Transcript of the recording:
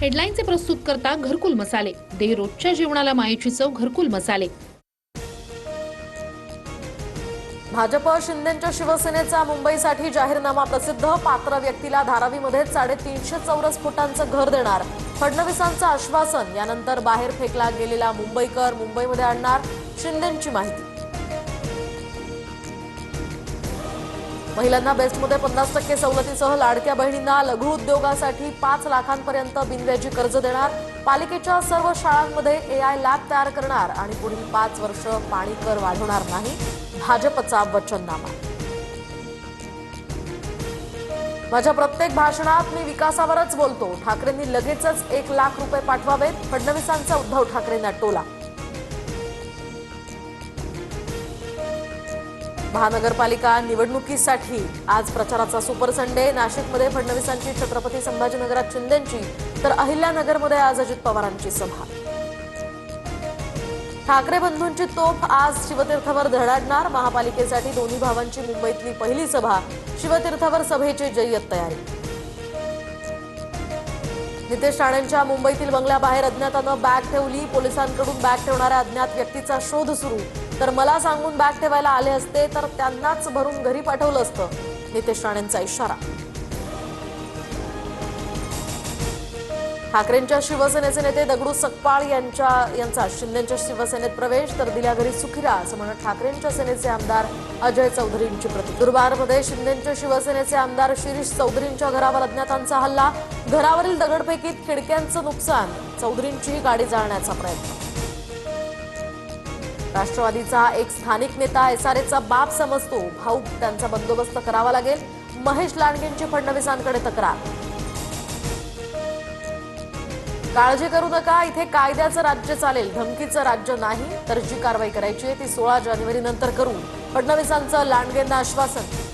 हेडलाईनचे प्रस्तुत करता घरकुल मसाले. दे रोजच्या जेवणाला मायेची चव घरकुल मसाले. भाजप शिंदेच्या शिवसेनेचा मुंबईसाठी जाहीरनामा प्रसिद्ध. पात्र व्यक्तीला धारावीमध्ये 350 चौरस फुटांचं घर देणार. फडणवीसांचं आश्वासन. यानंतर बाहेर फेकला गेलेला मुंबईकर मुंबईमध्ये आणणार. शिंदेची माहिती. महिलांना बेस्टमध्ये 50% सवलतीसह लाडक्या बहिणींना लघु उद्योगासाठी 5 लाखांपर्यंत बिनव्याजी कर्ज देणार. पालिकेच्या सर्व शाळांमध्ये AI लॅब तयार करणार आणि पुढील 5 वर्ष पाणी कर वाढवणार नाही. भाजपचा वचननामा. माझ्या प्रत्येक भाषणात मी विकासावरच बोलतो. ठाकरेंनी लगेचच 1 लाख रुपये पाठवावेत. फडणवीसांचा उद्धव ठाकरेंना टोला. महानगरपालिका निवडणुकीसाठी आज प्रचाराचा सुपर संडे. नाशिकमध्ये फडणवीसांची, छत्रपती संभाजीनगरात शिंदेची, तर अहिल्यानगरमध्ये आज अजित पवारांची सभा. ठाकरे बंधूंची तोफ आज शिवतीर्थवर धडाडणार. महापालिकेसाठी दोन्ही भावांची मुंबईतली पहिली सभा. शिवतीर्थवर सभेची जय्यत तयारी. नितेश राणेंच्या मुंबईतील बंगल्याबाहेर अज्ञातानं बॅग ठेवली. पोलिसांकडून बॅग ठेवणाऱ्या अज्ञात व्यक्तीचा शोध सुरू. तर मला सांगून बॅग ठेवायला आले असते तर त्यांनाच भरून घरी पाठवलं असतं. नितेश राणेंचा इशारा. ठाकरेंच्या शिवसेनेचे नेते दगडू सकपाळ यांचा शिंदेच्या शिवसेनेत प्रवेश. तर दिल्या घरी सुखीरा असं म्हणत ठाकरेंच्या सेनेचे आमदार अजय चौधरींची प्रतिक्रिया. दुर्बारमध्ये शिंदेच्या शिवसेनेचे आमदार शिरीष चौधरींच्या घरावर अज्ञातांचा हल्ला. घरावरील दगडफेकीत खिडक्यांचं नुकसान. चौधरींची गाडी जाळण्याचा प्रयत्न. राष्ट्रवादीचा एक स्थानिक नेता SRAचा बाप समजतो. भाऊ त्यांचा बंदोबस्त करावा लागेल. महेश लांडगेंची फडणवीसांकडे तक्रार. काळजी करू नका, इथे कायद्याचं राज्य चालेल, धमकीचं राज्य नाही. तर जी कारवाई करायची आहे ती 16 जानेवारी नंतर करू. फडणवीसांचं लांडगेंना आश्वासन.